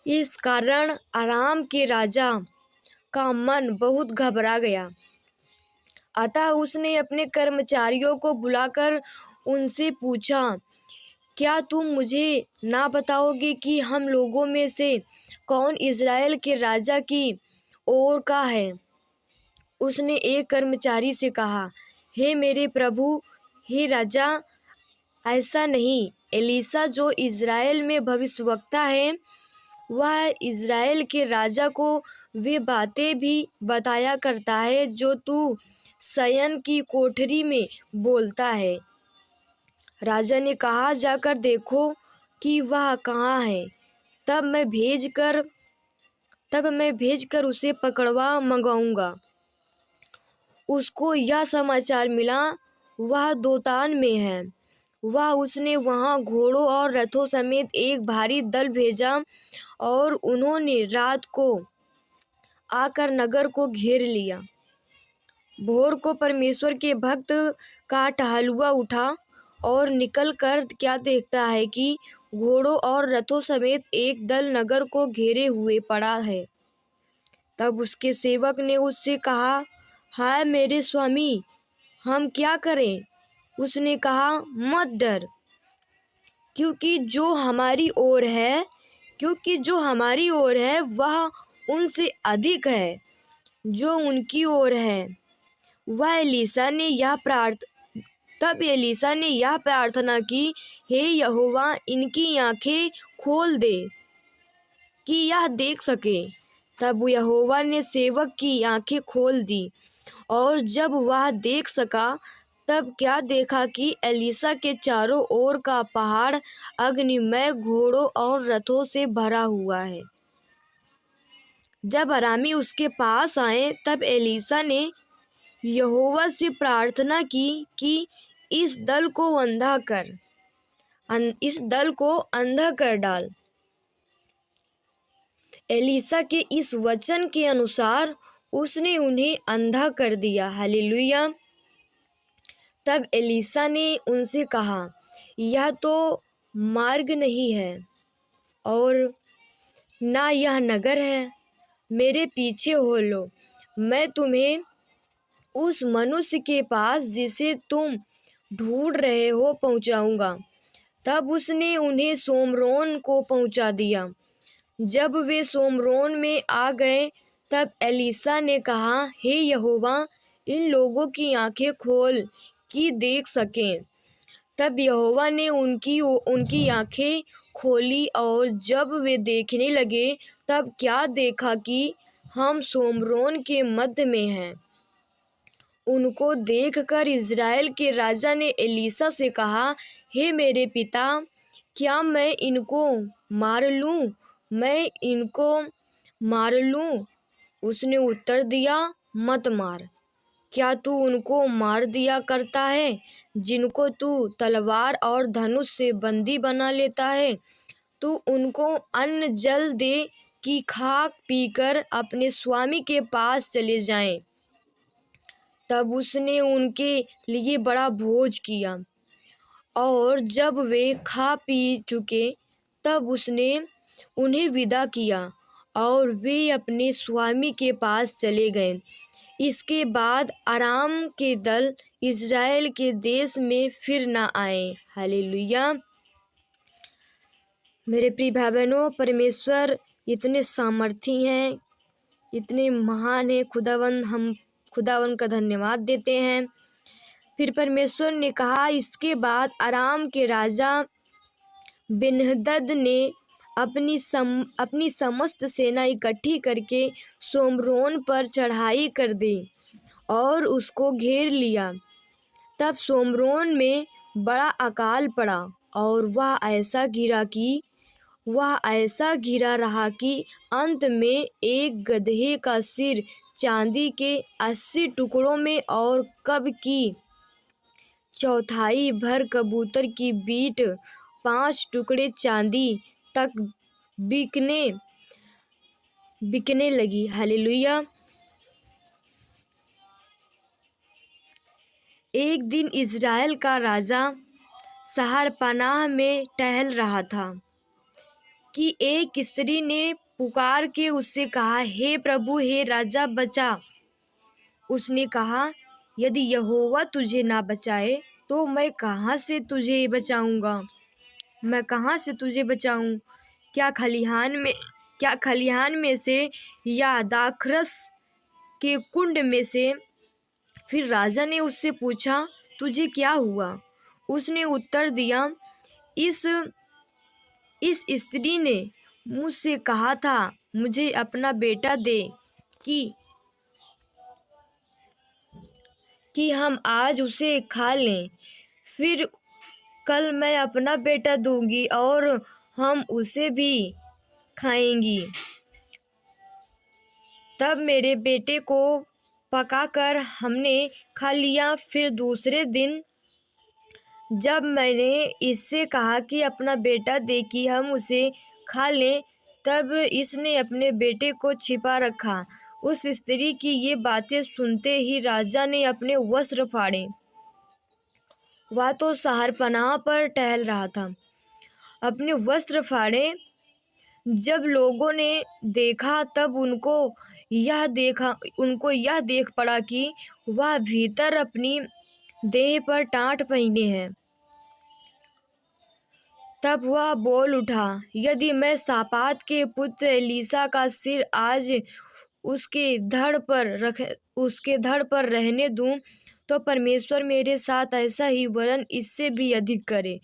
इस कारण अराम के राजा का मन बहुत घबरा गया। अतः उसने अपने कर्मचारियों को बुलाकर उनसे पूछा, क्या तुम मुझे ना बताओगे कि हम लोगों में से कौन इज़राइल के राजा की ओर का है? उसने एक कर्मचारी से कहा, हे मेरे प्रभु, हे राजा, ऐसा नहीं। एलीशा जो इज़राइल में भविष्यवक्ता है, वह इज़राइल के राजा को वे बातें भी बताया करता है जो तू शयन की कोठरी में बोलता है। राजा ने कहा, जाकर देखो कि वह कहाँ है, तब मैं भेजकर उसे पकड़वा मंगाऊंगा। उसको यह समाचार मिला, वह दोतान में है। उसने वहाँ घोड़ों और रथों समेत एक भारी दल भेजा और उन्होंने रात को आकर नगर को घेर लिया। भोर को परमेश्वर के भक्त का टहलुआ उठा और निकलकर क्या देखता है कि घोड़ों और रथों समेत एक दल नगर को घेरे हुए पड़ा है। तब उसके सेवक ने उससे कहा, हाय मेरे स्वामी, हम क्या करें? उसने कहा, मत डर, क्योंकि जो हमारी ओर है वह उनसे अधिक है जो उनकी ओर है। तब एलीशा ने यह प्रार्थना की, हे यहोवा, इनकी आंखें खोल दे कि यह देख सके। तब यहोवा ने सेवक की आंखें खोल दी, और जब वह देख सका, तब क्या देखा कि एलीशा के चारों ओर का पहाड़ अग्निमय घोड़ों और रथों से भरा हुआ है। जब अरामी उसके पास आए, तब एलीशा ने यहोवा से प्रार्थना की कि इस दल को अंधा कर डाल। एलीशा के इस वचन के अनुसार उसने उन्हें अंधा कर दिया। हालेलुया। तब एलीशा ने उनसे कहा, यह तो मार्ग नहीं है और ना यह नगर है। मेरे पीछे हो लो, मैं तुम्हें उस मनुष्य के पास जिसे तुम ढूंढ रहे हो पहुंचाऊंगा। तब उसने उन्हें सोम्रोन को पहुंचा दिया। जब वे सोम्रोन में आ गए, तब एलीशा ने कहा, हे यहोवा, इन लोगों की आंखें खोल कि देख सकें। तब यहोवा ने उनकी आंखें खोली, और जब वे देखने लगे, तब क्या देखा कि हम सोम्रोन के मध्य में हैं। उनको देखकर इज़राइल के राजा ने एलीशा से कहा, हे मेरे पिता, क्या मैं इनको मार लूं? उसने उत्तर दिया, मत मार। क्या तू उनको मार दिया करता है जिनको तू तलवार और धनुष से बंदी बना लेता है? तू उनको अन्न जल दे कि खाक पीकर अपने स्वामी के पास चले जाएं। तब उसने उनके लिए बड़ा भोज किया, और जब वे खा पी चुके, तब उसने उन्हें विदा किया और वे अपने स्वामी के पास चले गए। इसके बाद अराम के दल इज़राइल के देश में फिर न आए। हालेलुया। मेरे प्रिय भाई बहनों, परमेश्वर इतने सामर्थी हैं, इतने महान हैं। हम खुदावन का धन्यवाद देते हैं। फिर परमेश्वर ने कहा, इसके बाद अराम के राजा बेन्हदद ने अपनी समस्त सेना इकट्ठी करके सोम्रोन पर चढ़ाई कर दी और उसको घेर लिया। तब सोम्रोन में बड़ा अकाल पड़ा, और वह ऐसा घिरा रहा कि अंत में एक गदहे का सिर चांदी के 80 टुकड़ों में और कब की चौथाई भर कबूतर की बीट 5 टुकड़े चांदी तक बिकने लगी। हालेलुया। एक दिन इज़राइल का राजा शहरपनाह में टहल रहा था कि एक स्त्री ने पुकार के उससे कहा, हे प्रभु, हे राजा, बचा। उसने कहा, यदि यहोवा तुझे ना बचाए तो मैं कहाँ से तुझे बचाऊंगा? मैं कहाँ से तुझे बचाऊं? क्या खलिहान में से या दाखरस के कुंड में से? फिर राजा ने उससे पूछा, तुझे क्या हुआ? उसने उत्तर दिया, इस स्त्री ने मुझसे कहा था, मुझे अपना बेटा दे कि हम आज उसे खा लें, फिर कल मैं अपना बेटा दूंगी और हम उसे भी खाएंगी। तब मेरे बेटे को पकाकर हमने खा लिया। फिर दूसरे दिन जब मैंने इससे कहा कि अपना बेटा दे कि हम उसे खा लें, तब इसने अपने बेटे को छिपा रखा। उस स्त्री की ये बातें सुनते ही राजा ने अपने वस्त्र फाड़े। वह तो शहरपनाह पर टहल रहा था, अपने वस्त्र फाड़े। जब लोगों ने देखा तब उनको यह देख पड़ा कि वह भीतर अपनी देह पर टाट पहने हैं। तब वह बोल उठा, यदि मैं शापात के पुत्र एलीशा का सिर आज उसके धड़ पर रहने दूं, तो परमेश्वर मेरे साथ ऐसा ही वरन इससे भी अधिक करे।